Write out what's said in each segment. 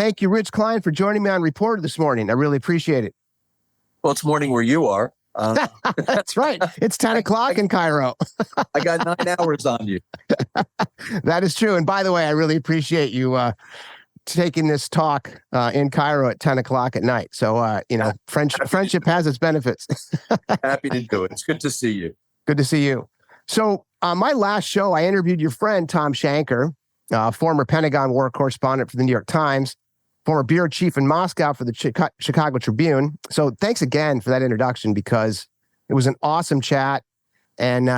thank you, Rich Klein, for joining me on Reporter this morning. I really appreciate it. Well, it's morning where you are. That's right. It's 10 o'clock in Cairo. I got 9 hours on you. That is true. And by the way, I really appreciate you taking this talk in Cairo at 10 o'clock at night. So, friendship has its benefits. Happy to do it. It's good to see you. Good to see you. So on my last show, I interviewed your friend, Tom Shanker, former Pentagon war correspondent for the New York Times, former bureau chief in Moscow for the Chicago Tribune. So thanks again for that introduction, because it was an awesome chat. And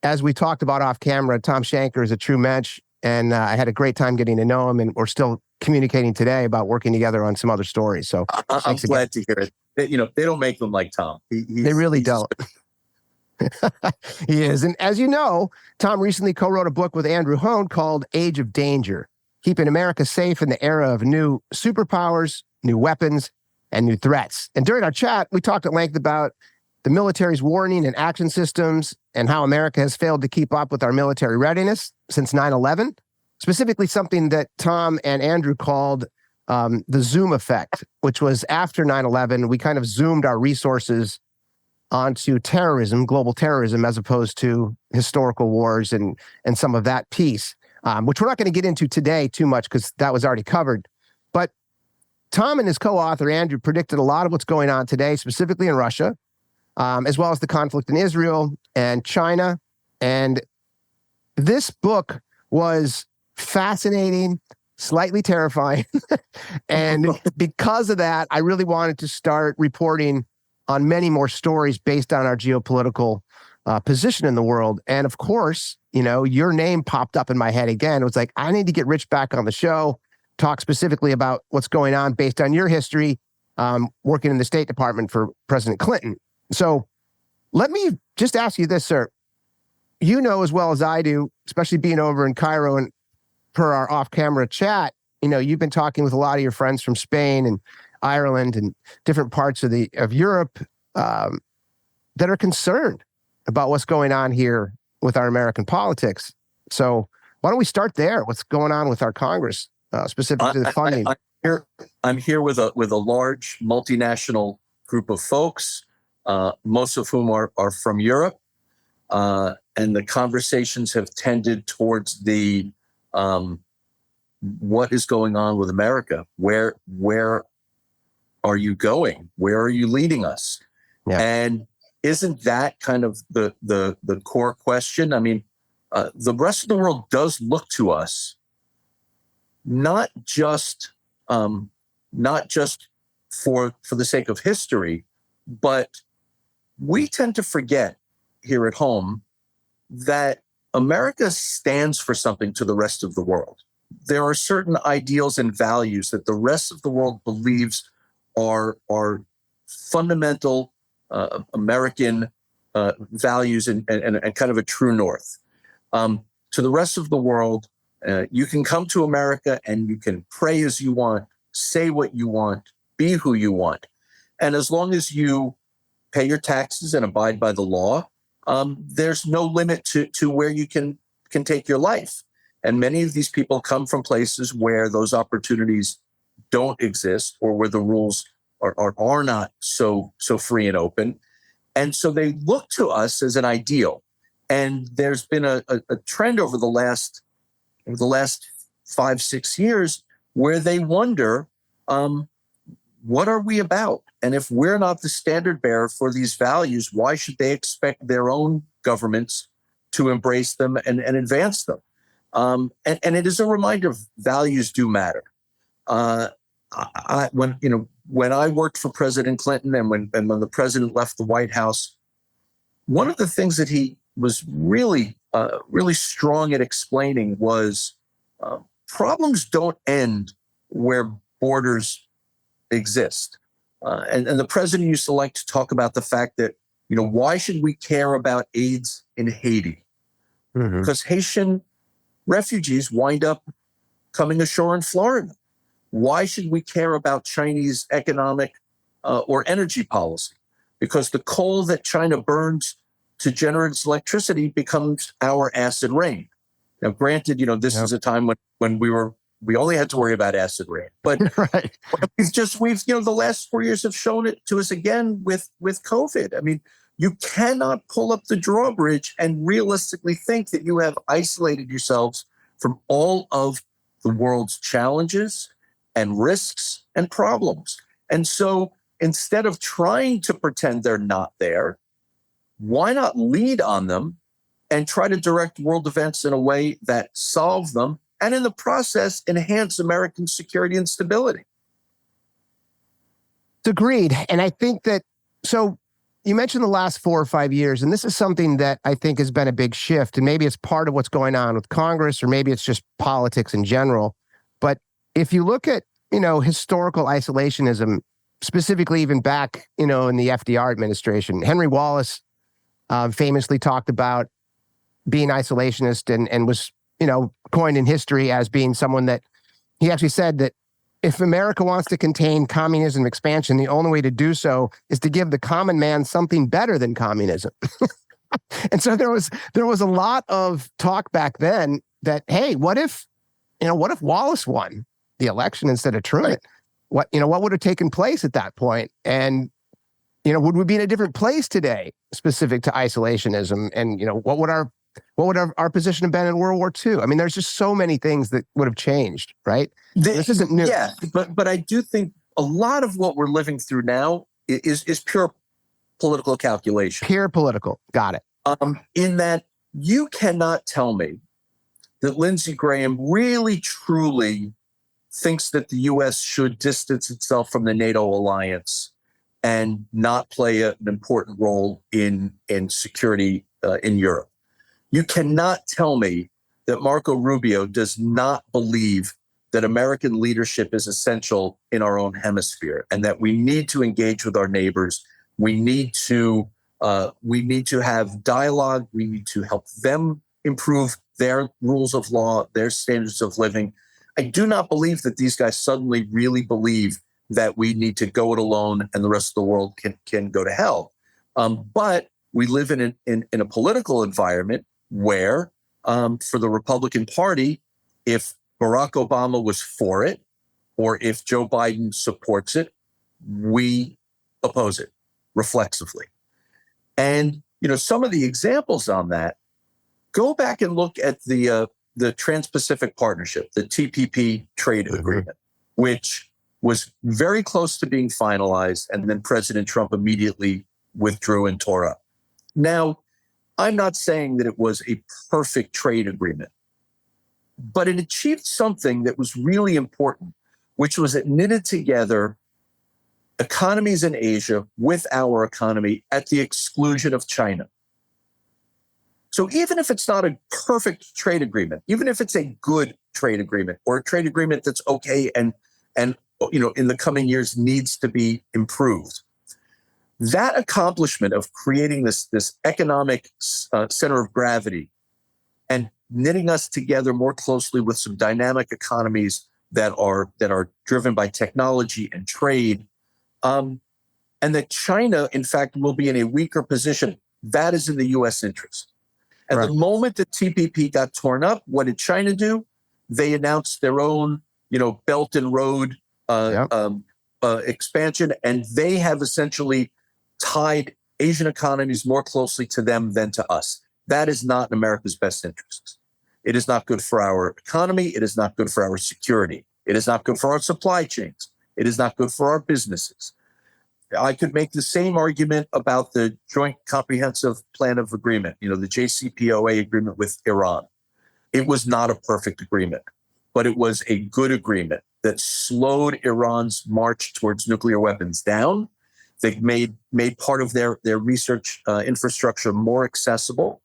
as we talked about off camera, Tom Shanker is a true mensch. And I had a great time getting to know him. And we're still communicating today about working together on some other stories. So I'm glad to hear it. They don't make them like Tom. They really don't. He is. And as you know, Tom recently co-wrote a book with Andrew Hone called Age of Danger, keeping America safe in the era of new superpowers, new weapons, and new threats. And during our chat, we talked at length about the military's warning and action systems and how America has failed to keep up with our military readiness since 9/11, specifically something that Tom and Andrew called the Zoom effect, which was after 9/11, we kind of zoomed our resources onto terrorism, global terrorism, as opposed to historical wars and some of that piece, which we're not going to get into today too much because that was already covered. But Tom and his co-author, Andrew, predicted a lot of what's going on today, specifically in Russia, as well as the conflict in Israel and China. And this book was fascinating, slightly terrifying. And because of that, I really wanted to start reporting on many more stories based on our geopolitical position in the world. And of course, your name popped up in my head again. It was like, I need to get Rich back on the show, talk specifically about what's going on based on your history, working in the State Department for President Clinton. So let me just ask you this, sir. You know as well as I do, especially being over in Cairo and per our off-camera chat, you've been talking with a lot of your friends from Spain and Ireland and different parts of Europe that are concerned about what's going on here with our American politics. So why don't we start there? What's going on with our Congress, specifically the funding? I'm here with a large multinational group of folks, most of whom are from Europe, and the conversations have tended towards the what is going on with America? Where are you going? Where are you leading us? Yeah. And isn't that kind of the core question? I mean, the rest of the world does look to us, not just for the sake of history, but we tend to forget here at home that America stands for something to the rest of the world. There are certain ideals and values that the rest of the world believes are fundamental American values and kind of a true north. To the rest of the world, you can come to America and you can pray as you want, say what you want, be who you want. And as long as you pay your taxes and abide by the law, there's no limit to where you can take your life. And many of these people come from places where those opportunities don't exist, or where the rules are not so free and open. And so they look to us as an ideal. And there's been a trend over the last 5-6 years where they wonder, what are we about? And if we're not the standard bearer for these values, why should they expect their own governments to embrace them and advance them? And it is a reminder of values do matter. When I worked for President Clinton and when the president left the White House, one of the things that he was really strong at explaining was problems don't end where borders exist. And the president used to like to talk about the fact that, why should we care about AIDS in Haiti? Mm-hmm. Because Haitian refugees wind up coming ashore in Florida. Why should we care about Chinese economic or energy policy? Because the coal that China burns to generate its electricity becomes our acid rain. Now, granted, this is a time when we were We only had to worry about acid rain. But Right. the last 4 years have shown it to us again with COVID. I mean, you cannot pull up the drawbridge and realistically think that you have isolated yourselves from all of the world's challenges and risks and problems. And so instead of trying to pretend they're not there, why not lead on them and try to direct world events in a way that solve them and in the process enhance American security and stability? Agreed. And I think that, so you mentioned the last 4 or 5 years, and this is something that I think has been a big shift. And maybe it's part of what's going on with Congress, or maybe it's just politics in general. But if you look at, historical isolationism, specifically even back, in the FDR administration, Henry Wallace famously talked about being isolationist and was, coined in history as being someone that he actually said that if America wants to contain communism expansion, the only way to do so is to give the common man something better than communism. And so there was a lot of talk back then that, hey, what if Wallace won the election instead of Truman? What would have taken place at that point? And, would we be in a different place today specific to isolationism? And, what would our position have been in World War II? I mean, there's just so many things that would have changed, right? This isn't new. Yeah, but I do think a lot of what we're living through now is pure political calculation. Pure political. Got it. In that you cannot tell me that Lindsey Graham really, truly thinks that the U.S. should distance itself from the NATO alliance and not play an important role in security in Europe. You cannot tell me that Marco Rubio does not believe that American leadership is essential in our own hemisphere and that we need to engage with our neighbors. We need to have dialogue. We need to help them improve their rules of law, their standards of living. I do not believe that these guys suddenly really believe that we need to go it alone and the rest of the world can go to hell. But we live in a political environment where, for the Republican Party, if Barack Obama was for it, or if Joe Biden supports it, we oppose it reflexively. And, some of the examples on that, go back and look at the Trans-Pacific Partnership, the TPP trade agreement, which was very close to being finalized, and then President Trump immediately withdrew and tore up. Now, I'm not saying that it was a perfect trade agreement, but it achieved something that was really important, which was it knitted together economies in Asia with our economy at the exclusion of China. So even if it's not a perfect trade agreement, even if it's a good trade agreement or a trade agreement that's okay and in the coming years needs to be improved, that accomplishment of creating this economic center of gravity and knitting us together more closely with some dynamic economies that are driven by technology and trade, and that China, in fact, will be in a weaker position, that is in the U.S. interest. At the moment that TPP got torn up, what did China do? They announced their own, Belt and Road expansion, and they have essentially tied Asian economies more closely to them than to us. That is not in America's best interests. It is not good for our economy. It is not good for our security. It is not good for our supply chains. It is not good for our businesses. I could make the same argument about the Joint Comprehensive Plan of Agreement, the JCPOA agreement with Iran. It was not a perfect agreement, but it was a good agreement that slowed Iran's march towards nuclear weapons down. They made part of their research infrastructure more accessible,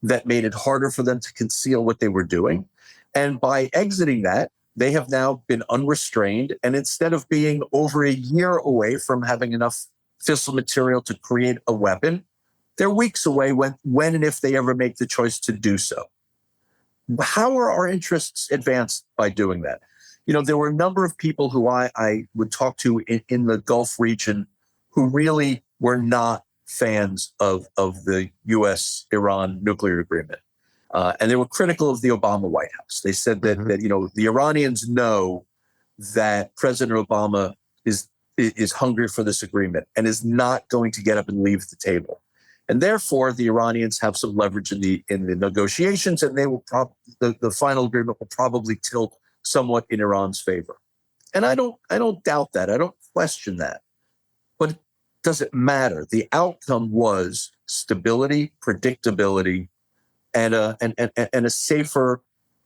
that made it harder for them to conceal what they were doing. And by exiting that, they have now been unrestrained. And instead of being over a year away from having enough fissile material to create a weapon, they're weeks away when and if they ever make the choice to do so. How are our interests advanced by doing that? There were a number of people who I would talk to in the Gulf region who really were not fans of the U.S.-Iran nuclear agreement. And they were critical of the Obama White House. They said that, the Iranians know that President Obama is hungry for this agreement and is not going to get up and leave the table. And therefore, the Iranians have some leverage in the negotiations, and they will the final agreement will probably tilt somewhat in Iran's favor. And I don't doubt that. I don't question that. But does it matter? The outcome was stability, predictability, and a safer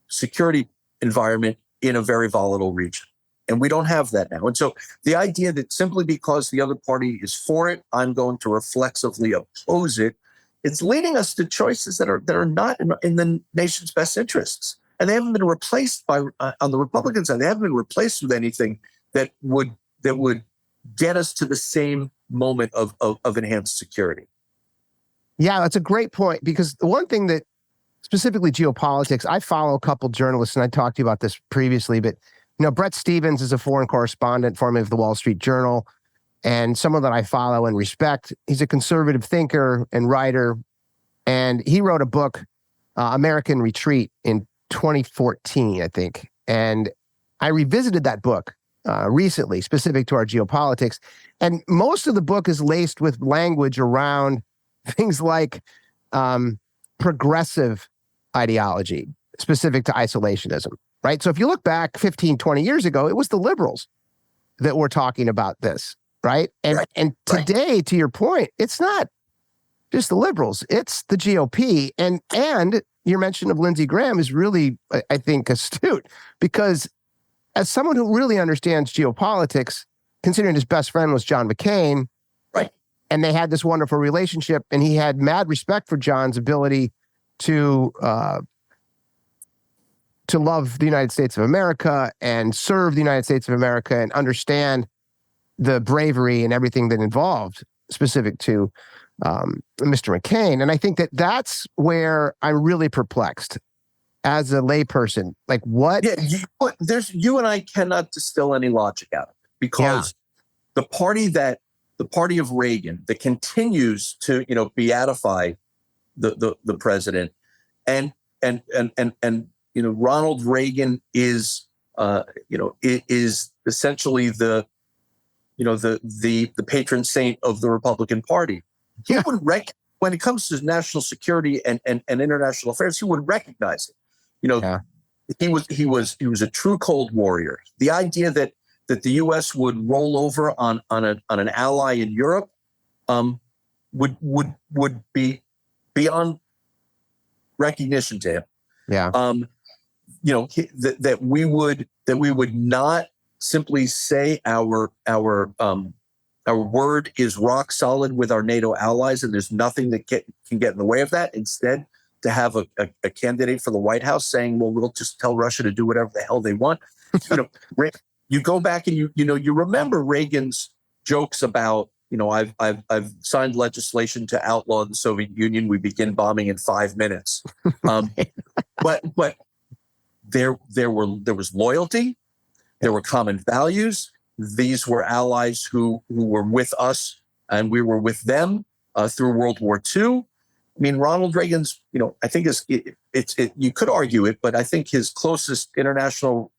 security environment in a very volatile region. And we don't have that now. And so the idea that simply because the other party is for it, I'm going to reflexively oppose it, it's leading us to choices that are not in the nation's best interests. And they haven't been replaced by, on the Republican side, they haven't been replaced with anything that would get us to the same moment of enhanced security. Yeah, that's a great point, because the one thing that, specifically geopolitics, I follow a couple journalists, and I talked to you about this previously, but Brett Stevens is a foreign correspondent, formerly of the Wall Street Journal, and someone that I follow and respect. He's a conservative thinker and writer, and he wrote a book, American Retreat, in 2014, I think. And I revisited that book recently, specific to our geopolitics. And most of the book is laced with language around things like progressive ideology, specific to isolationism, right? So if you look back 15, 20 years ago, it was the liberals that were talking about this, right? And today, to your point, it's not just the liberals, it's the GOP. And your mention of Lindsey Graham is really, I think, astute, because as someone who really understands geopolitics, considering his best friend was John McCain, right, and they had this wonderful relationship, and he had mad respect for John's ability to love the United States of America and serve the United States of America and understand the bravery and everything that involved, specific to Mr. McCain. And I think that that's where I'm really perplexed as a layperson. Like, what? Yeah, you and I cannot distill any logic out of it, because the party of Reagan that continues to beatify the president, and Ronald Reagan is is essentially the patron saint of the Republican Party. He would when it comes to national security and international affairs, he would recognize it. He was a true Cold Warrior. The idea that the U.S. would roll over on an ally in Europe would be beyond recognition to him. Yeah. That we would not simply say our word is rock solid with our NATO allies, and there's nothing that can get in the way of that. Instead, to have a candidate for the White House saying, "Well, we'll just tell Russia to do whatever the hell they want." You go back and you remember Reagan's jokes about, I've signed legislation to outlaw the Soviet Union. We begin bombing in 5 minutes. But there was loyalty. There were common values. These were allies who were with us, and we were with them through World War II. I mean, Ronald Reagan's, I think you could argue it, but I think his closest international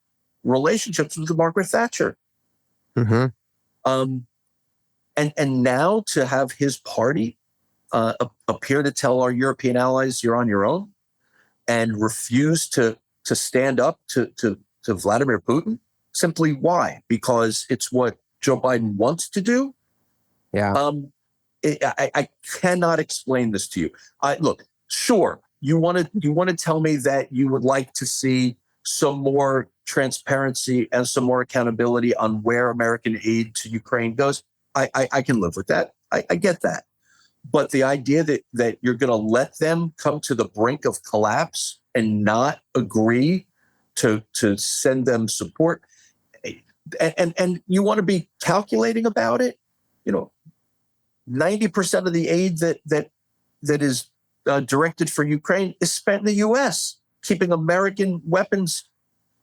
relationships was with Margaret Thatcher. Mm-hmm. And now to have his party appear to tell our European allies, you're on your own, and refuse to stand up to Vladimir Putin. Simply why? Because it's what Joe Biden wants to do. Yeah. I cannot explain this to you. Look, sure, you want to tell me that you would like to see some more transparency and some more accountability on where American aid to Ukraine goes. I can live with that. I get that. But the idea that you're going to let them come to the brink of collapse and not agree to send them support, and you want to be calculating about it, 90% of the aid that is directed for Ukraine is spent in the U.S., keeping American weapons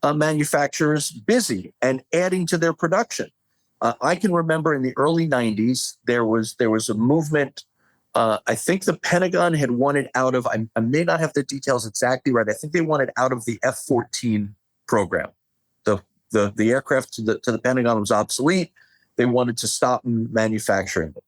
manufacturers busy and adding to their production. I can remember in the early 90s, there was a movement I think the Pentagon had wanted out of, I may not have the details exactly right. I think they wanted out of the F-14 program. The aircraft to the Pentagon was obsolete. They wanted to stop manufacturing it.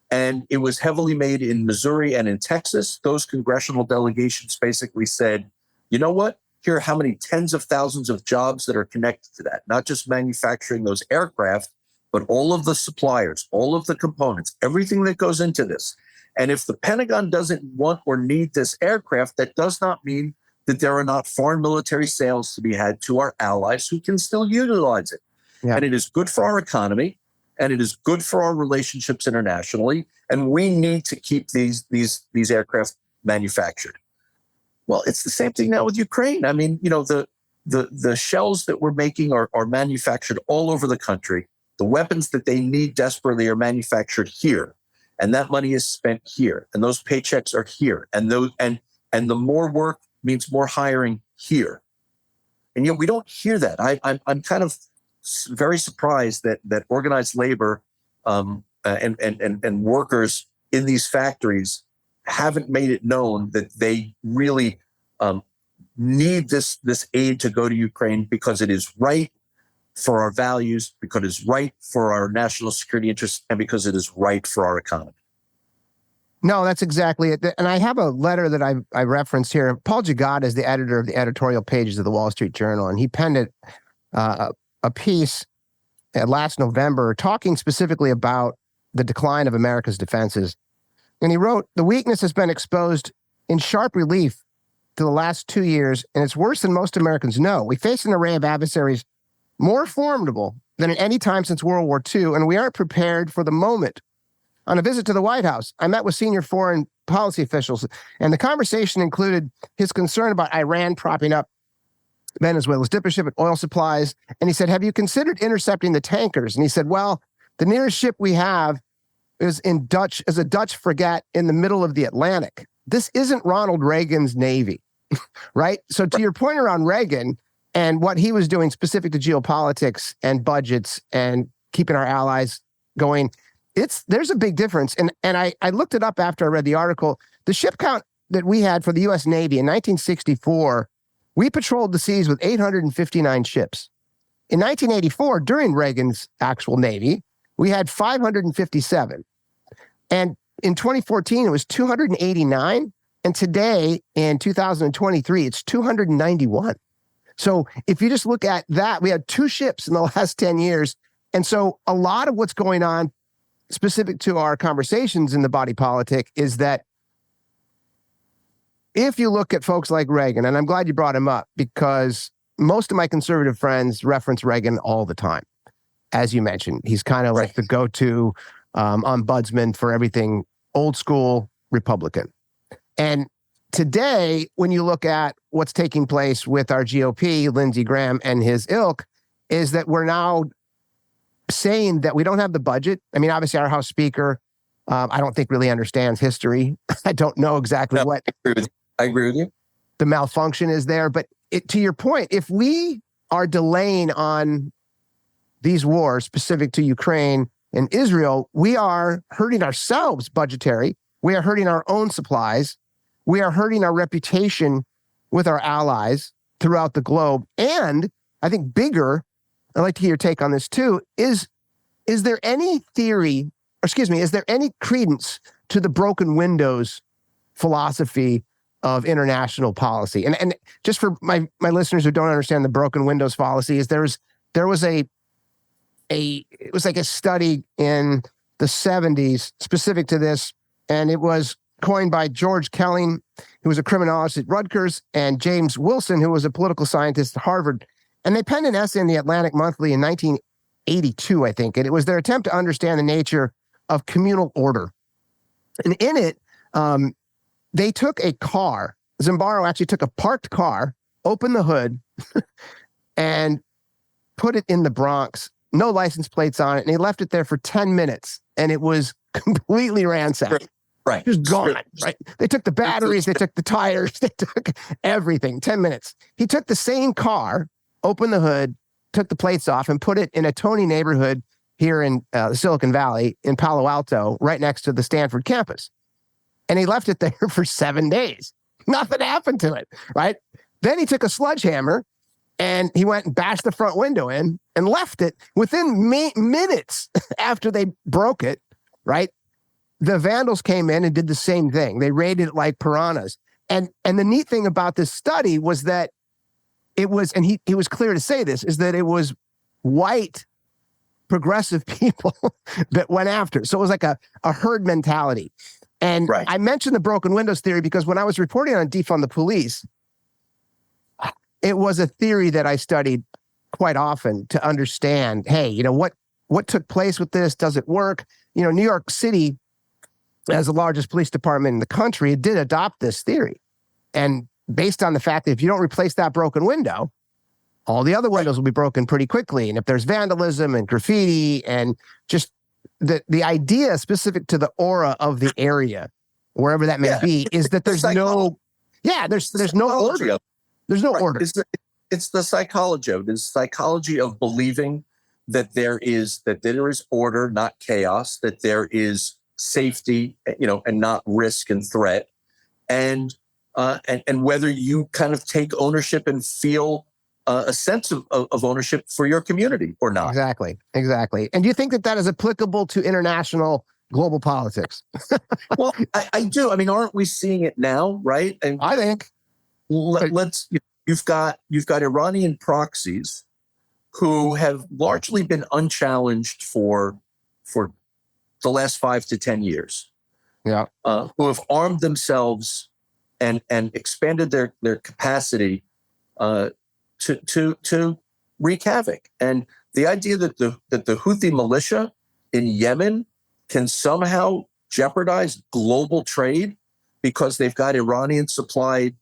And it was heavily made in Missouri and in Texas. Those congressional delegations basically said, you know what? Here are how many tens of thousands of jobs that are connected to that, not just manufacturing those aircraft, but all of the suppliers, all of the components, everything that goes into this. And if the Pentagon doesn't want or need this aircraft, that does not mean that there are not foreign military sales to be had to our allies who can still utilize it. Yeah. And it is good for our economy, and it is good for our relationships internationally. And we need to keep these aircraft manufactured. Well, it's the same thing now with Ukraine. I mean, the shells that we're making are manufactured all over the country. The weapons that they need desperately are manufactured here. And that money is spent here. And those paychecks are here. And the more work means more hiring here. And yet we don't hear that. I'm kind of very surprised that organized labor and workers in these factories haven't made it known that they really need this aid to go to Ukraine because it is right for our values, because it is right for our national security interests, and because it is right for our economy. No, that's exactly it. And I have a letter that I referenced here. Paul Gigotta is the editor of the editorial pages of the Wall Street Journal, and he penned a piece last November talking specifically about the decline of America's defenses. And he wrote, "The weakness has been exposed in sharp relief to the last 2 years, and it's worse than most Americans know. We face an array of adversaries more formidable than at any time since World War II, and we aren't prepared for the moment." On a visit to the White House, I met with senior foreign policy officials, and the conversation included his concern about Iran propping up Venezuela's diplomatic with oil supplies. And he said, "Have you considered intercepting the tankers?" And he said, "Well, the nearest ship we have is a Dutch frigate in the middle of the Atlantic. This isn't Ronald Reagan's Navy," right? So to your point around Reagan and what he was doing specific to geopolitics and budgets and keeping our allies going, there's a big difference. And I looked it up after I read the article. The ship count that we had for the U.S. Navy in 1964, we patrolled the seas with 859 ships. In 1984, during Reagan's actual Navy, we had 557. And in 2014, it was 289. And today, in 2023, it's 291. So if you just look at that, we had 2 ships in the last 10 years. And so a lot of what's going on specific to our conversations in the body politic is that if you look at folks like Reagan, and I'm glad you brought him up because most of my conservative friends reference Reagan all the time. As you mentioned, he's kind of like the go-to ombudsman for everything old school Republican. And today, when you look at what's taking place with our GOP, Lindsey Graham and his ilk, is that we're now saying that we don't have the budget. I mean, obviously, our House Speaker, I don't think really understands history. I don't know exactly what. I agree with you. The malfunction is there. But to your point, if we are delaying on these wars specific to Ukraine and Israel, we are hurting ourselves budgetary. We are hurting our own supplies. We are hurting our reputation with our allies throughout the globe. And I think bigger, I'd like to hear your take on this too, is there any is there any credence to the broken windows philosophy of international policy? And just for my listeners who don't understand the broken windows policy, is there was it was like a study in the 70s specific to this, and it was coined by George Kelly, who was a criminologist at Rutgers, and James Wilson, who was a political scientist at Harvard. And they penned an essay in the Atlantic Monthly in 1982, I think. And it was their attempt to understand the nature of communal order. And in it, they took a car. Zimbardo actually took a parked car, opened the hood, and put it in the Bronx. No license plates on it. And he left it there for 10 minutes. And it was completely ransacked. Right. Just gone. Right. They took the batteries, they took the tires, they took everything. 10 minutes. He took the same car, opened the hood, took the plates off, and put it in a Tony neighborhood here in Silicon Valley in Palo Alto, right next to the Stanford campus. and he left it there for 7 days. Nothing happened to it, right? Then he took a sledgehammer and he went and bashed the front window in and left it. Within minutes after they broke it, right? The vandals came in and did the same thing. They raided it like piranhas. And the neat thing about this study was that it was, and he was clear to say this, is that it was white progressive people that went after. So it was like a herd mentality. And Right. I mentioned the broken windows theory because when I was reporting on Defund the Police, it was a theory that I studied quite often to understand, hey, you know, what took place with this? Does it work? You know, New York City, as the largest police department in the country, it did adopt this theory. And based on the fact that if you don't replace that broken window, all the other windows will be broken pretty quickly. And if there's vandalism and graffiti and just the idea specific to the aura of the area, wherever that may be, is that there's no order. There's no order. It's the psychology of it. It's the psychology of believing that there is order, not chaos, that there is safety, you know, and not risk and threat. And whether you kind of take ownership and feel a sense of ownership for your community or not. Exactly. And do you think that is applicable to international global politics? Well, I do. I mean, aren't we seeing it now, right? And I think. You've got Iranian proxies who have largely been unchallenged for the last 5 to 10 years. Yeah. Who have armed themselves and expanded their capacity to wreak havoc. And the idea that the Houthi militia in Yemen can somehow jeopardize global trade because they've got Iranian supplied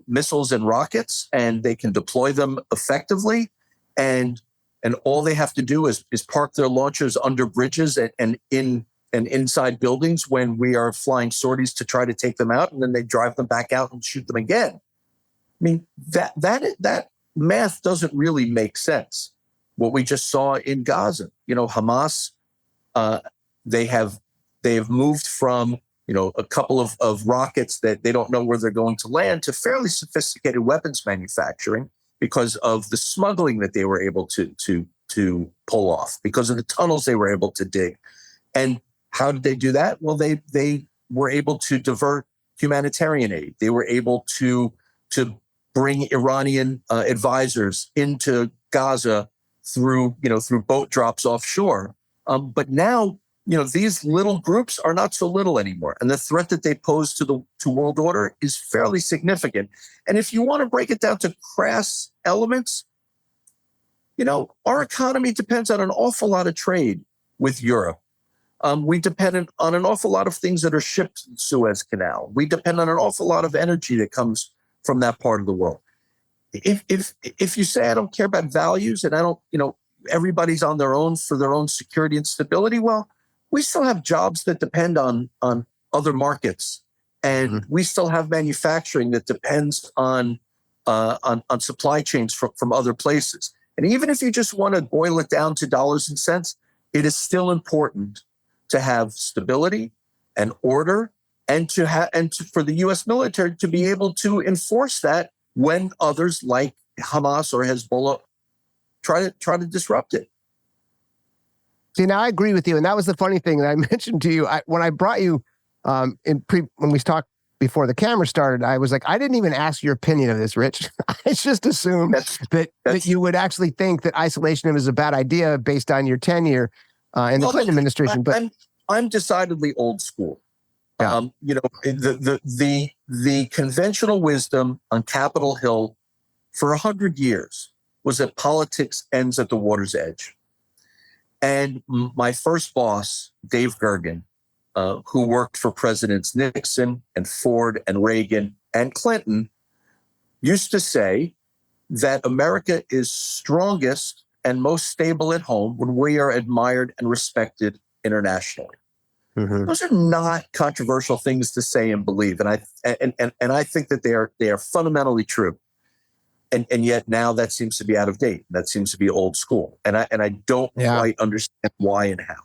missiles and rockets, and they can deploy them effectively, and all they have to do is park their launchers under bridges and inside buildings when we are flying sorties to try to take them out, and then they drive them back out and shoot them again. I mean, that math doesn't really make sense. What we just saw in Gaza, you know, Hamas, they have moved from, you know, a couple of rockets that they don't know where they're going to land to fairly sophisticated weapons manufacturing because of the smuggling that they were able to pull off, because of the tunnels they were able to dig. And how did they do that? Well, they were able to divert humanitarian aid. They were able to bring Iranian advisors into Gaza through boat drops offshore. But now, you know, these little groups are not so little anymore. And the threat that they pose to world order is fairly significant. And if you want to break it down to crass elements, you know, our economy depends on an awful lot of trade with Europe. We depend on an awful lot of things that are shipped to the Suez Canal. We depend on an awful lot of energy that comes from that part of the world. If you say I don't care about values and I don't, you know, everybody's on their own for their own security and stability, well, we still have jobs that depend on other markets, and we still have manufacturing that depends on supply chains from other places. And even if you just want to boil it down to dollars and cents, it is still important to have stability and order, and for the U.S. military to be able to enforce that when others like Hamas or Hezbollah try to disrupt it. See, now I agree with you, and that was the funny thing that I mentioned to you when I brought you when we talked before the camera started. I was like, I didn't even ask your opinion of this, Rich. I just assumed that you would actually think that isolationism is a bad idea based on your tenure in the Clinton administration. But I'm decidedly old school. Yeah. You know, the conventional wisdom on Capitol Hill for 100 years was that politics ends at the water's edge. And my first boss, Dave Gergen, who worked for Presidents Nixon and Ford and Reagan and Clinton, used to say that America is strongest and most stable at home when we are admired and respected internationally. Mm-hmm. Those are not controversial things to say and believe, and I think that they are fundamentally true. And yet now that seems to be out of date. That seems to be old school, and I don't quite understand why and how.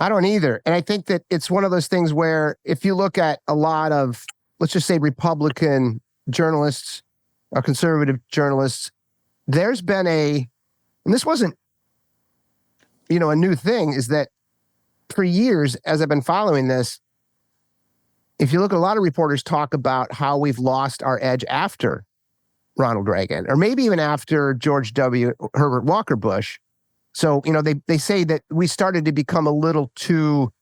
I don't either. And I think that it's one of those things where if you look at a lot of, let's just say, Republican journalists or conservative journalists, there's been and this wasn't, a new thing, is that for years, as I've been following this, if you look at a lot of reporters talk about how we've lost our edge after Ronald Reagan, or maybe even after George W. Herbert Walker Bush. So, they say that we started to become a little too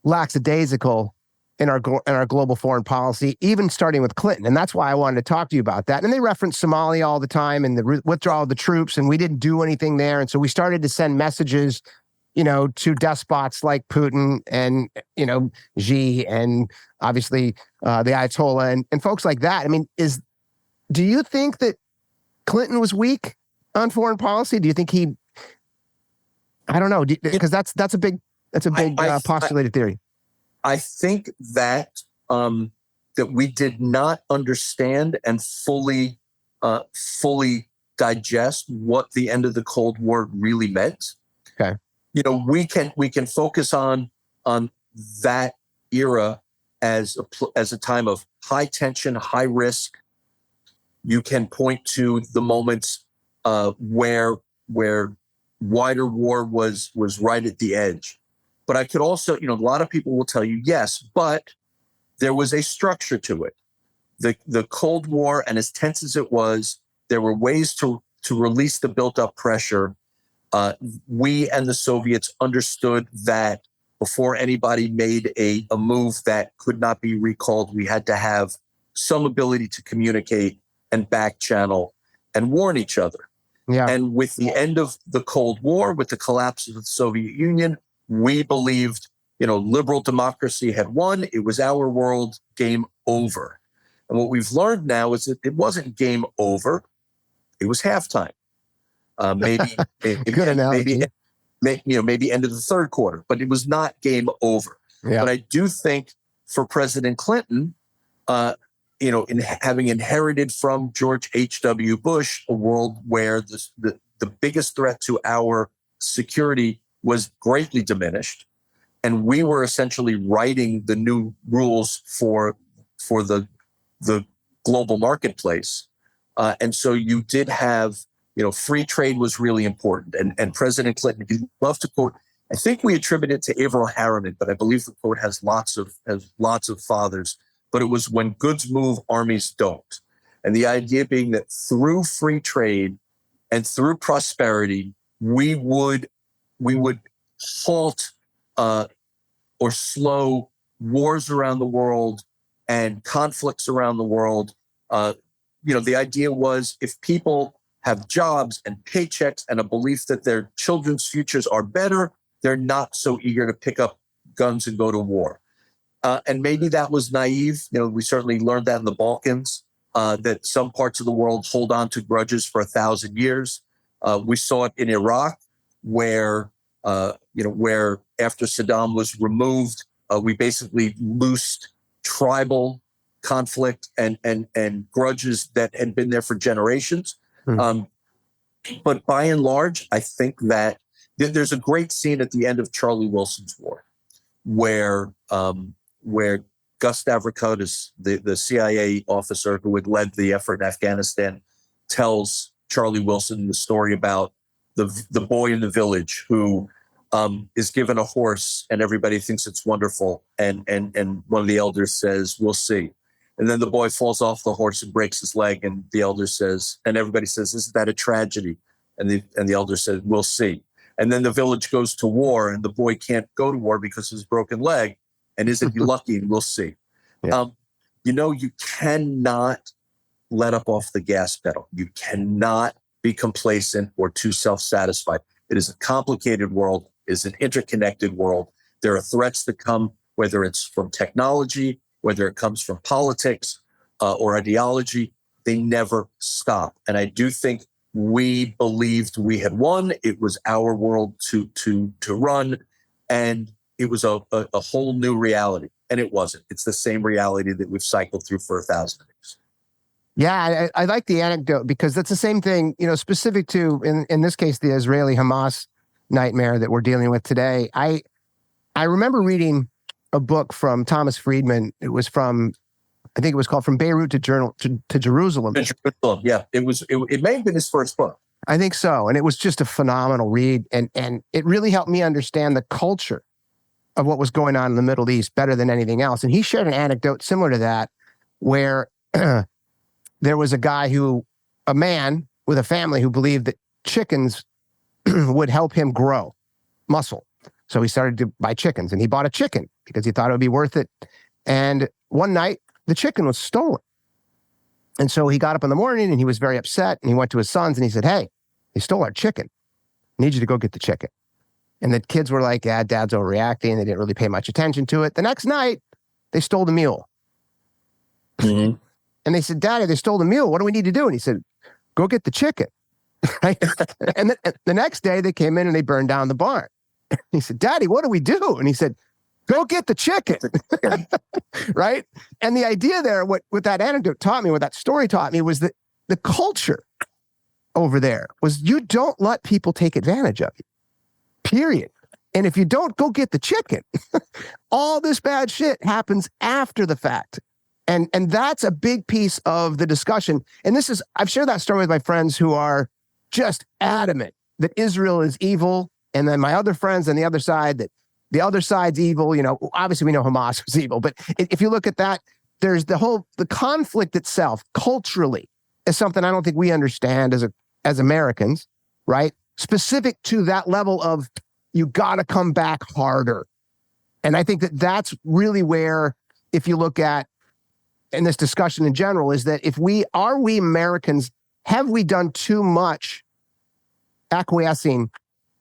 lackadaisical in our global foreign policy, even starting with Clinton. And that's why I wanted to talk to you about that. And they reference Somalia all the time and the withdrawal of the troops, and we didn't do anything there. And so we started to send messages, to despots like Putin and, Xi and obviously the Ayatollah and folks like that. I mean, do you think that Clinton was weak on foreign policy? Do you think I don't know, because that's a big postulated theory. I think that that we did not understand and fully digest what the end of the Cold War really meant. Okay, we can focus on that era as a time of high tension, high risk. You can point to the moments where wider war was right at the edge. But I could also, a lot of people will tell you, yes, but there was a structure to it. The Cold War, and as tense as it was, there were ways to release the built-up pressure. We and the Soviets understood that before anybody made a move that could not be recalled, we had to have some ability to communicate and back channel and warn each other. Yeah. And with the end of the Cold War, with the collapse of the Soviet Union, we believed, liberal democracy had won. It was our world, game over. And what we've learned now is that it wasn't game over. It was halftime. Maybe good analogy. Maybe end of the third quarter, but it was not game over. Yeah. But I do think for President Clinton, in having inherited from George H.W. Bush a world where the biggest threat to our security was greatly diminished, and we were essentially writing the new rules for the global marketplace, and so you did have free trade was really important, and President Clinton, he loved to quote. I think we attribute it to Averell Harriman, but I believe the quote has lots of fathers. But it was when goods move, armies don't. And the idea being that through free trade and through prosperity, we would halt or slow wars around the world and conflicts around the world. The idea was if people have jobs and paychecks and a belief that their children's futures are better, they're not so eager to pick up guns and go to war. And maybe that was naive. We certainly learned that in the Balkans, that some parts of the world hold on to grudges for 1,000 years. We saw it in Iraq, where after Saddam was removed, we basically loosed tribal conflict and grudges that had been there for generations. But by and large, I think that there's a great scene at the end of Charlie Wilson's War, where Gus Stavrakakis, the CIA officer who had led the effort in Afghanistan, tells Charlie Wilson the story about the boy in the village who is given a horse and everybody thinks it's wonderful. And one of the elders says, "We'll see." And then the boy falls off the horse and breaks his leg. And the elder says, and everybody says, "Isn't that a tragedy?" And the elder says, "We'll see." And then the village goes to war and the boy can't go to war because of his broken leg. And isn't he lucky? And we'll see. Yeah. You cannot let up off the gas pedal. You cannot be complacent or too self-satisfied. It is a complicated world. It is an interconnected world. There are threats that come, whether it's from technology, whether it comes from politics or ideology. They never stop. And I do think we believed we had won. It was our world to run. And it was a whole new reality. And it wasn't. It's the same reality that we've cycled through for 1,000 years. Yeah, I like the anecdote because that's the same thing, specific to, in this case, the Israeli-Hamas nightmare that we're dealing with today. I remember reading a book from Thomas Friedman. It was I think it was called From Beirut to Jerusalem. Yeah, it may have been his first book. I think so. And it was just a phenomenal read. And it really helped me understand the culture of what was going on in the Middle East better than anything else. And he shared an anecdote similar to that, where there was a man with a family who believed that chickens would help him grow muscle. So he started to buy chickens, and he bought a chicken because he thought it would be worth it. And one night, the chicken was stolen. And so he got up in the morning and he was very upset, and he went to his sons and he said, "Hey, they stole our chicken. I need you to go get the chicken." And the kids were like, "Yeah, Dad's overreacting." They didn't really pay much attention to it. The next night, they stole the mule. Mm-hmm. And they said, "Daddy, they stole the mule. What do we need to do?" And he said, "Go get the chicken." Right? And the next day they came in and they burned down the barn. He said, "Daddy, what do we do?" And he said, "Go get the chicken." Right? And the idea there, what that anecdote taught me, what that story taught me, was that the culture over there was, you don't let people take advantage of you, period. And if you don't go get the chicken, all this bad shit happens after the fact. And that's a big piece of the discussion. And I've shared that story with my friends who are just adamant that Israel is evil. And then my other friends on the other side, that the other side's evil. Obviously we know Hamas was evil, but if you look at that, there's the conflict itself culturally is something I don't think we understand as Americans, right? Specific to that level of, you got to come back harder. And I think that that's really where, if you look at in this discussion in general, is that we Americans, have we done too much acquiescing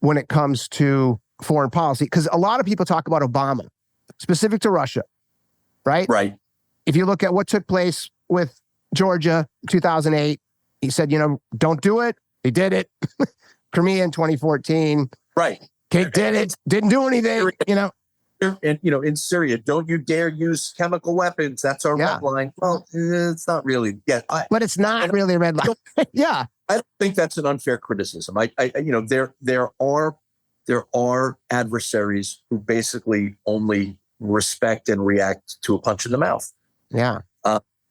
when it comes to foreign policy? Because a lot of people talk about Obama, specific to Russia, right? Right. If you look at what took place with Georgia in 2008, he said, don't do it. He did it. Crimea in 2014. Right. Kate did it. Didn't do anything, And, in Syria, don't you dare use chemical weapons. That's our red line. Well, it's not really. Yeah, but it's not really a red line. Yeah. I don't think that's an unfair criticism. There are adversaries who basically only respect and react to a punch in the mouth. Yeah.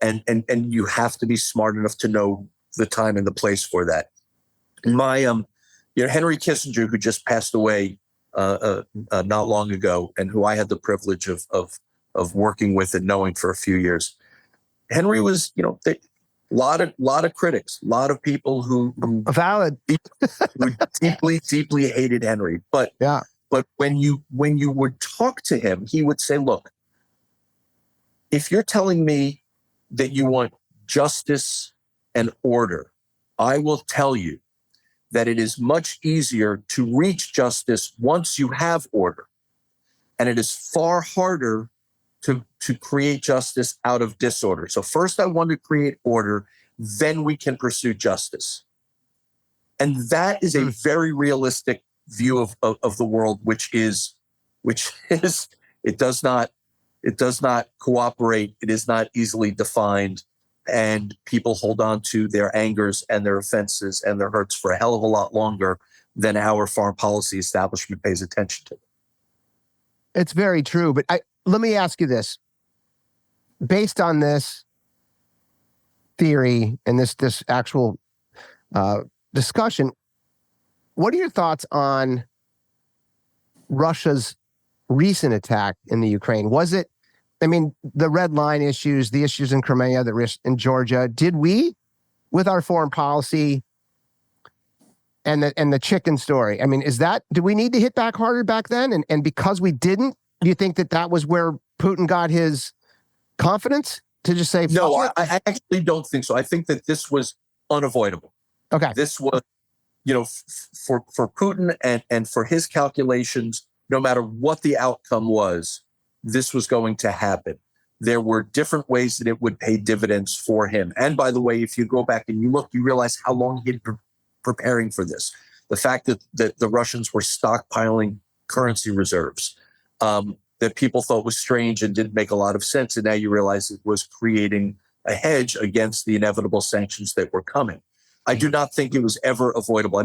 And you have to be smart enough to know the time and the place for that. My, Henry Kissinger, who just passed away not long ago, and who I had the privilege of working with and knowing for a few years. Henry was, a lot of critics, a lot of people who deeply hated Henry. But when you would talk to him, he would say, "Look, if you're telling me that you want justice and order, I will tell you that it is much easier to reach justice once you have order. And it is far harder to create justice out of disorder. So first I want to create order, then we can pursue justice." And that is a very realistic view of the world, which is it does not cooperate. It is not easily defined. And people hold on to their angers and their offenses and their hurts for a hell of a lot longer than our foreign policy establishment pays attention to. It's very true. But let me ask you this. Based on this theory and this actual discussion, what are your thoughts on Russia's recent attack in the Ukraine? Was it, the red line issues, the issues in Crimea, the risk in Georgia, did we, with our foreign policy and the chicken story, do we need to hit back harder back then? And because we didn't, do you think that was where Putin got his confidence to just say, no, I actually don't think so. I think that this was unavoidable. Okay. This was, for Putin and for his calculations, no matter what the outcome was, this was going to happen. There were different ways that it would pay dividends for him. And by the way, if you go back and you look, you realize how long he'd been preparing for this. The fact that the Russians were stockpiling currency reserves, that people thought was strange and didn't make a lot of sense. And now you realize it was creating a hedge against the inevitable sanctions that were coming. I do not think it was ever avoidable.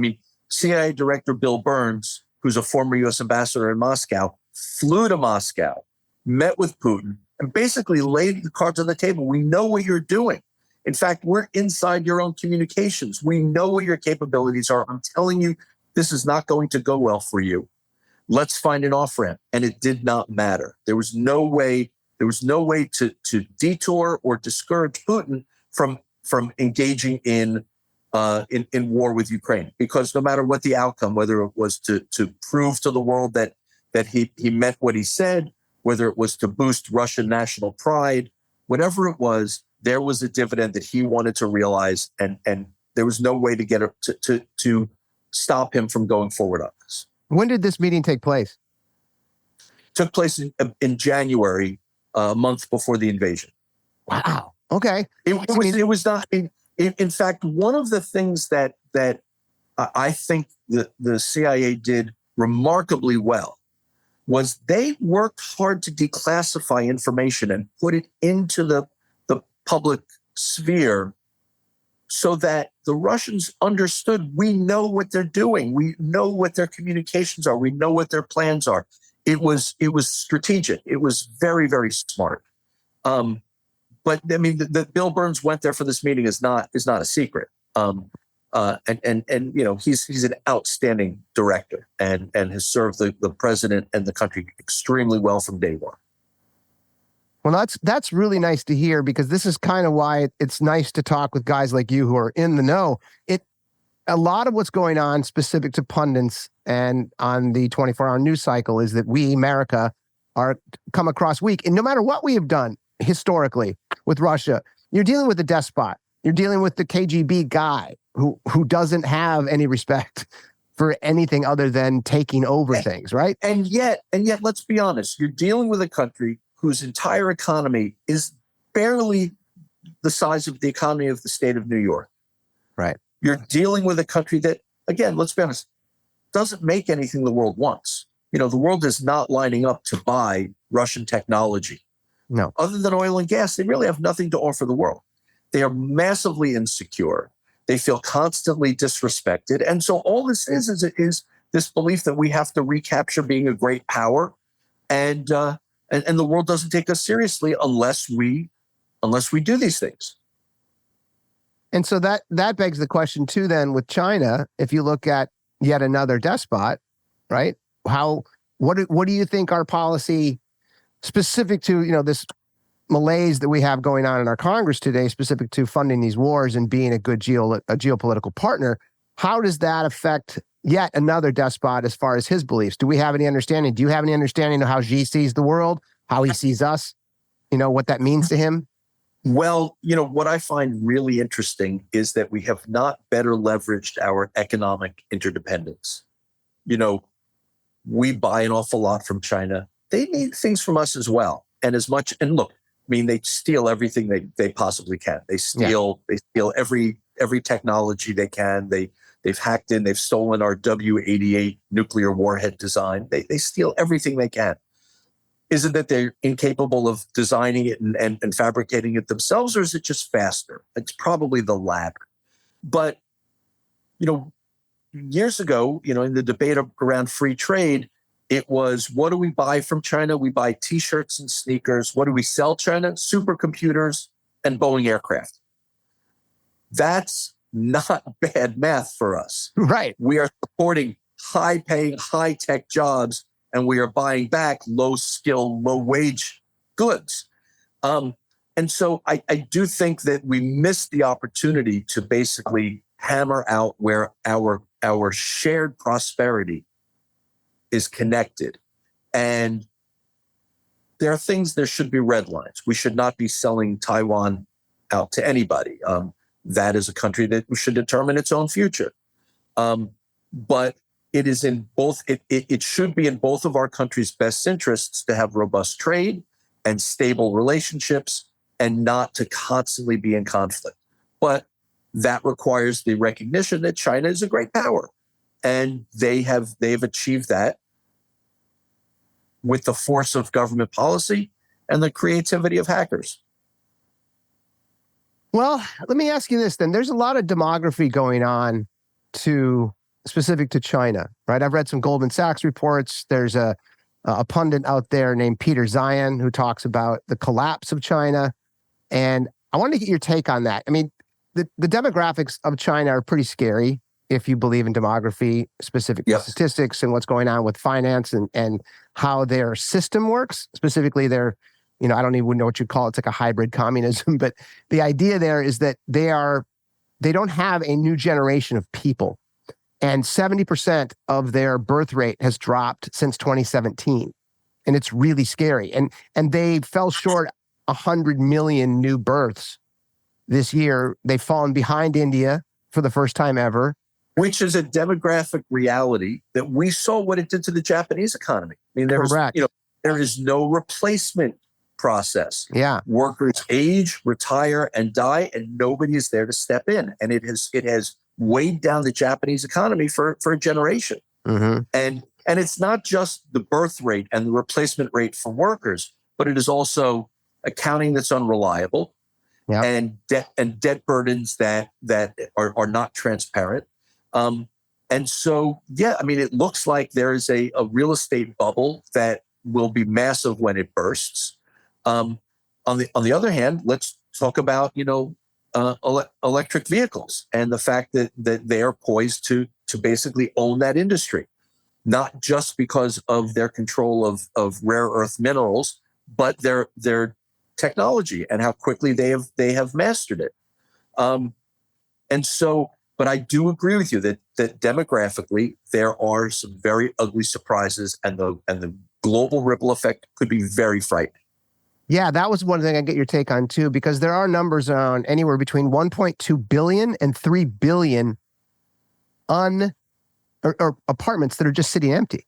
CIA Director Bill Burns, who's a former U.S. ambassador in Moscow, flew to Moscow, met with Putin, and basically laid the cards on the table. We know what you're doing. In fact, we're inside your own communications. We know what your capabilities are. I'm telling you, this is not going to go well for you. Let's find an off-ramp. And it did not matter. There was no way to detour or discourage Putin from engaging in war with Ukraine. Because no matter what the outcome, whether it was to prove to the world that he meant what he said, whether it was to boost Russian national pride, whatever it was, there was a dividend that he wanted to realize, and there was no way to get to stop him from going forward on this. When did this meeting take place? Took place in January, a month before the invasion. Wow. Okay. It was not. In fact, one of the things that I think the CIA did remarkably well was they worked hard to declassify information and put it into the public sphere so that the Russians understood, we know what they're doing. We know what their communications are. We know what their plans are. It was strategic. It was very, very smart. But I mean, that Bill Burns went there for this meeting is not a secret. And you know, he's an outstanding director and has served the president and the country extremely well from day one. Well, that's really nice to hear, because this is kind of why it's nice to talk with guys like you who are in the know. A lot of what's going on specific to pundits and on the 24-hour news cycle is that we, America, are come across weak. And no matter what we have done historically with Russia, you're dealing with a despot. You're dealing with the KGB guy who doesn't have any respect for anything other than taking over things, right? And yet, let's be honest, you're dealing with a country whose entire economy is barely the size of the economy of the state of New York. Right. You're dealing with a country that, again, let's be honest, doesn't make anything the world wants. You know, the world is not lining up to buy Russian technology. No. Other than oil and gas, they really have nothing to offer the world. They are massively insecure. They feel constantly disrespected. And so all this is this belief that we have to recapture being a great power, and the world doesn't take us seriously unless we do these things. And so that begs the question too, then, with China, if you look at yet another despot, right? What do you think our policy specific to, you know, this malaise that we have going on in our Congress today, specific to funding these wars and being a good geopolitical partner, how does that affect yet another despot as far as his beliefs? Do we have any understanding? Do you have any understanding of how Xi sees the world, how he sees us, you know, what that means to him? Well, you know, what I find really interesting is that we have not better leveraged our economic interdependence. You know, we buy an awful lot from China. They need things from us as well. And look, I mean, they steal everything they possibly can. They steal every technology they can. They've hacked in, they've stolen our W-88 nuclear warhead design. They steal everything they can. Is it that they're incapable of designing it and fabricating it themselves, or is it just faster? It's probably the latter. But, you know, years ago, you know, in the debate around free trade, it was, what do we buy from China? We buy T-shirts and sneakers. What do we sell China? Supercomputers and Boeing aircraft. That's not bad math for us. Right. We are supporting high-paying, high-tech jobs, and we are buying back low-skill, low-wage goods. And so I do think that we missed the opportunity to basically hammer out where our shared prosperity is connected. And there should be red lines. We should not be selling Taiwan out to anybody. That is a country that should determine its own future. But it is in both, it should be in both of our countries' best interests to have robust trade and stable relationships and not to constantly be in conflict. But that requires the recognition that China is a great power. And they've achieved that with the force of government policy and the creativity of hackers. Well, let me ask you this then. There's a lot of demography going on specific to China, right? I've read some Goldman Sachs reports. There's a a pundit out there named Peter Zion, who talks about the collapse of China. And I wanted to get your take on that. I mean, the demographics of China are pretty scary if you believe in demography, specific statistics, and what's going on with finance and how their system works. Specifically, their, I don't even know what you call it. It's like a hybrid communism. But the idea there is that they don't have a new generation of people. And 70% of their birth rate has dropped since 2017. And it's really scary. And they fell short 100 million new births this year. They've fallen behind India for the first time ever. Which is a demographic reality that we saw what it did to the Japanese economy. I mean, there is no replacement process. Yeah. Workers age, retire, and die, and nobody is there to step in. And it has weighed down the Japanese economy for a generation. Mm-hmm. And it's not just the birth rate and the replacement rate for workers, but it is also accounting that's unreliable, and debt burdens that are not transparent. And so, it looks like there is a real estate bubble that will be massive when it bursts. On the other hand, let's talk about, electric vehicles and the fact that they are poised to basically own that industry, not just because of their control of rare earth minerals, but their technology and how quickly they have mastered it. But I do agree with you that demographically there are some very ugly surprises, and the global ripple effect could be very frightening. Yeah, that was one thing I get your take on too, because there are numbers on anywhere between 1.2 billion and 3 billion or apartments that are just sitting empty.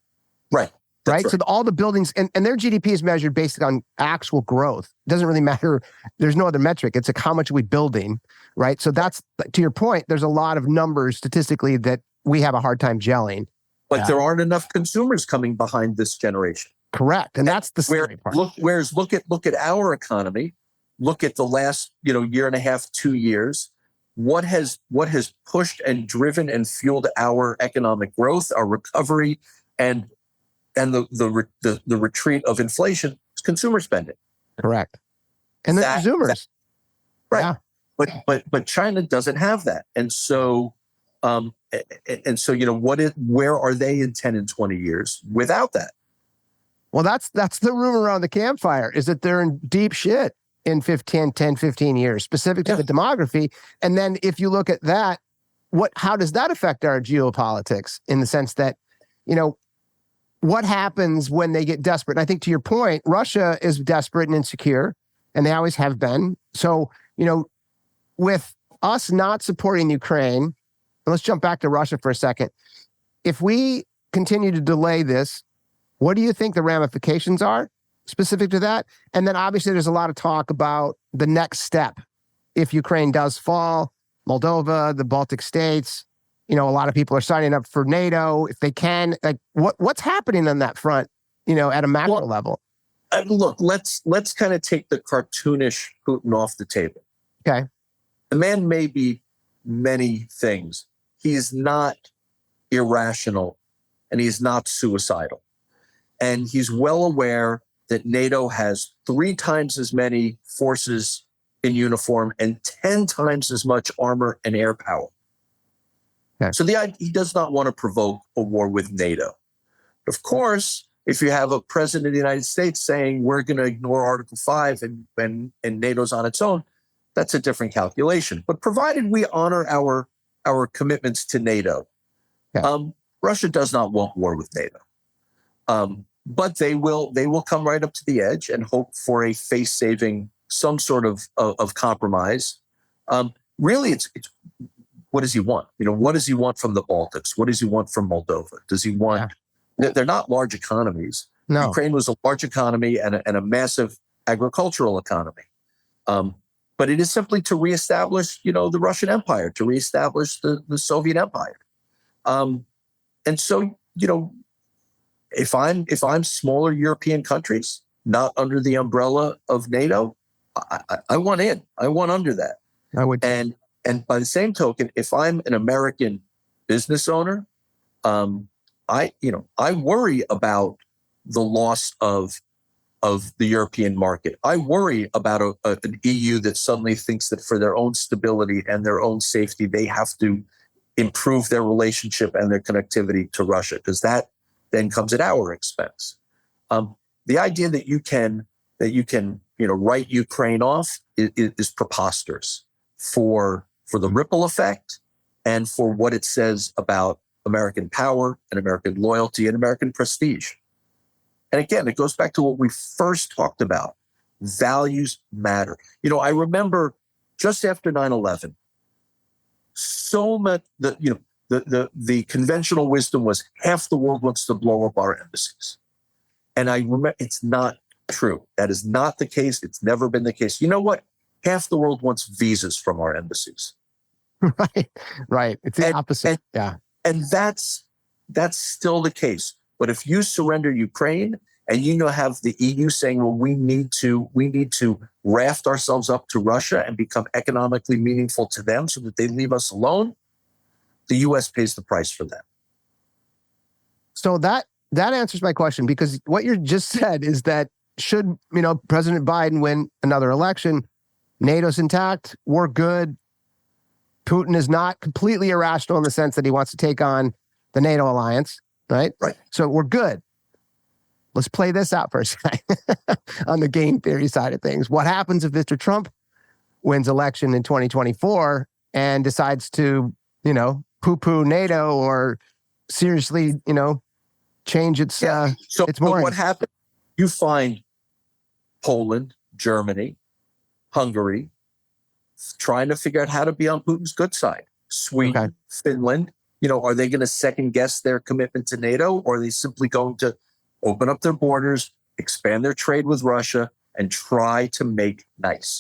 Right. Right. So all the buildings and their GDP is measured based on actual growth. It doesn't really matter. There's no other metric. It's like how much are we building, right? So that's, to your point, there's a lot of numbers statistically that we have a hard time gelling. But there aren't enough consumers coming behind this generation. Correct. And that's the scary part. Look at our economy. Look at the last, year and a half, 2 years. What has pushed and driven and fueled our economic growth, our recovery, and the retreat of inflation is consumer spending. Correct. And the consumers. Right. Yeah. But China doesn't have that. And so where are they in 10 and 20 years without that? Well, that's the rumor around the campfire, is that they're in deep shit in 10, 15 years, specific to the demography. And then if you look at that, how does that affect our geopolitics in the sense that, what happens when they get desperate? And I think to your point, Russia is desperate and insecure, and they always have been. So, with us not supporting Ukraine, and let's jump back to Russia for a second. If we continue to delay this, what do you think the ramifications are specific to that? And then obviously there's a lot of talk about the next step. If Ukraine does fall, Moldova, the Baltic states, a lot of people are signing up for NATO if they can. Like, what's happening on that front, at a macro level? Look, let's kind of take the cartoonish Putin off the table. Okay. The man may be many things. He's not irrational, and he's not suicidal. And he's well aware that NATO has 3 times as many forces in uniform and 10 times as much armor and air power. Okay. So he does not want to provoke a war with NATO. Of course, if you have a president of the United States saying we're going to ignore Article 5 and NATO's on its own, that's a different calculation. But provided we honor our commitments to NATO, Russia does not want war with NATO. But they will come right up to the edge and hope for a face-saving, some sort of compromise. Really, it's what does he want? What does he want from the Baltics? What does he want from Moldova? Does he want? Yeah. They're not large economies. No. Ukraine was a large economy and a massive agricultural economy. But it is simply to reestablish, the Russian Empire, to reestablish the Soviet Empire. And so, if I'm smaller European countries, not under the umbrella of NATO, I want in. I want under that. I would. And by the same token, if I'm an American business owner, I worry about the loss of the European market. I worry about an EU that suddenly thinks that for their own stability and their own safety, they have to improve their relationship and their connectivity to Russia, because that then comes at our expense. The idea that you can write Ukraine off is preposterous for the ripple effect and for what it says about American power and American loyalty and American prestige. And again, it goes back to what we first talked about. Values matter. I remember just after 9/11, so much the conventional wisdom was half the world wants to blow up our embassies. And I remember it's not true. That is not the case. It's never been the case. You know what? Half the world wants visas from our embassies. Right. It's the opposite. And that's still the case. But if you surrender Ukraine and have the EU saying, well, we need to raft ourselves up to Russia and become economically meaningful to them so that they leave us alone, the US pays the price for that. So that answers my question, because what you just said is that should, President Biden win another election, NATO's intact, we're good. Putin is not completely irrational in the sense that he wants to take on the NATO alliance, right? Right. So we're good. Let's play this out for a second on the game theory side of things. What happens if Mr. Trump wins election in 2024 and decides to, poo-poo NATO or seriously, change its its moorings? What happened? You find Poland, Germany, Hungary trying to figure out how to be on Putin's good side. Sweden, Finland, are they going to second guess their commitment to NATO, or are they simply going to open up their borders, expand their trade with Russia, and try to make nice?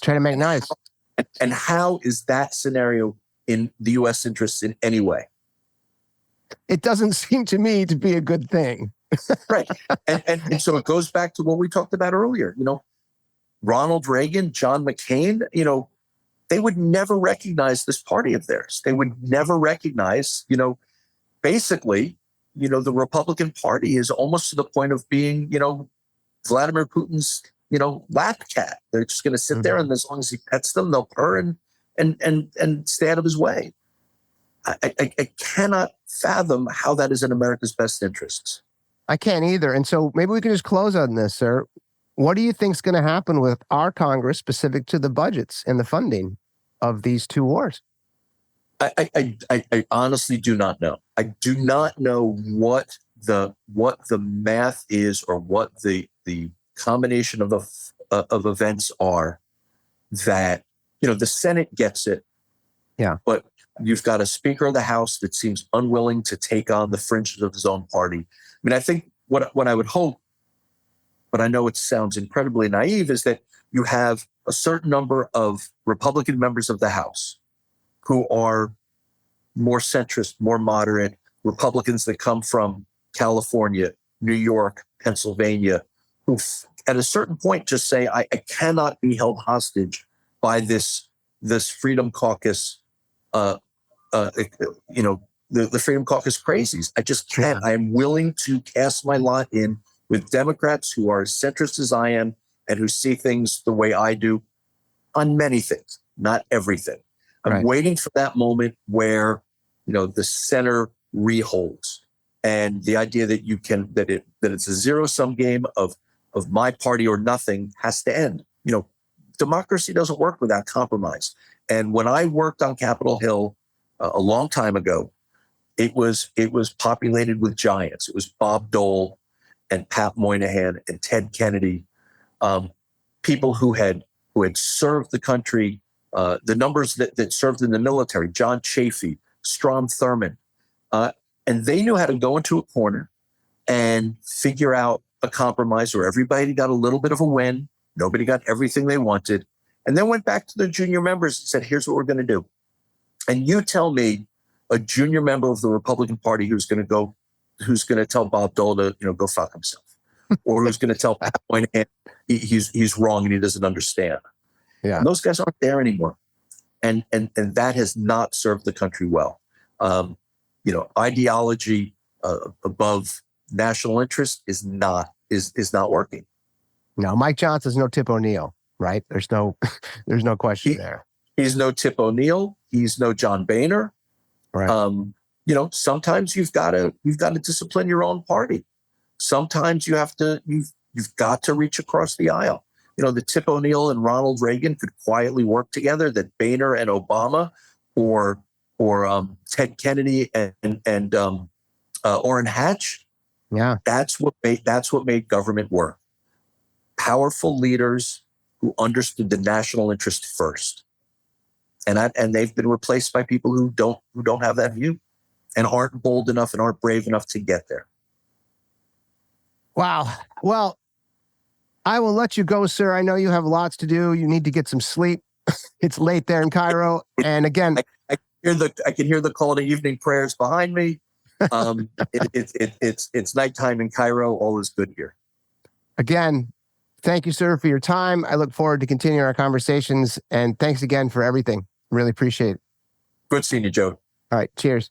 And how is that scenario in the U.S. interests in any way? It doesn't seem to me to be a good thing. Right. And so it goes back to what we talked about earlier. Ronald Reagan, John McCain, they would never recognize this party of theirs. They would never recognize, basically, the Republican Party is almost to the point of being, Vladimir Putin's, lap cat. They're just going to sit there, and as long as he pets them, they'll purr and stay out of his way. I cannot fathom how that is in America's best interests. I can't either. And so maybe we can just close on this, sir. What do you think is going to happen with our Congress specific to the budgets and the funding of these two wars? I honestly do not know. I do not know what the math is, or what the combination of events are that, the Senate gets it. Yeah. But you've got a Speaker of the House that seems unwilling to take on the fringes of his own party. I think what I would hope, but I know it sounds incredibly naive, is that you have a certain number of Republican members of the House who are more centrist, more moderate, Republicans that come from California, New York, Pennsylvania, who at a certain point just say, I cannot be held hostage by this Freedom Caucus, the Freedom Caucus crazies. I just can't. I am willing to cast my lot in with Democrats who are as centrist as I am and who see things the way I do on many things, not everything. I'm waiting for that moment where, the center reholds, and the idea that that it's a zero-sum game of my party or nothing has to end. Democracy doesn't work without compromise. And when I worked on Capitol Hill a long time ago, it was populated with giants. It was Bob Dole and Pat Moynihan and Ted Kennedy, people who had served the country, the numbers that served in the military, John Chafee, Strom Thurmond, and they knew how to go into a corner and figure out a compromise where everybody got a little bit of a win, nobody got everything they wanted, and then went back to their junior members and said, here's what we're going to do. And you tell me a junior member of the Republican Party who's going to tell Bob Dole to, go fuck himself, or who's going to tell Pat Moynihan he's wrong and he doesn't understand. Yeah. And those guys aren't there anymore. And that has not served the country well. Ideology above national interest is not is not working. No, Mike Johnson's no Tip O'Neill, right? There's no question there. He's no Tip O'Neill. He's no John Boehner. Right. Sometimes you've got to discipline your own party. Sometimes you've got to reach across the aisle. The Tip O'Neill and Ronald Reagan could quietly work together. That Boehner and Obama, or Ted Kennedy and Orrin Hatch. Yeah, that's what made government work. Powerful leaders who understood the national interest first, and they've been replaced by people who don't have that view, and aren't bold enough and aren't brave enough to get there. Wow. Well, I will let you go, sir. I know you have lots to do. You need to get some sleep. It's late there in Cairo. And again, I can hear the call to evening prayers behind me. It's nighttime in Cairo. All is good here. Again, thank you, sir, for your time. I look forward to continuing our conversations. And thanks again for everything. Really appreciate it. Good seeing you, Joe. All right. Cheers.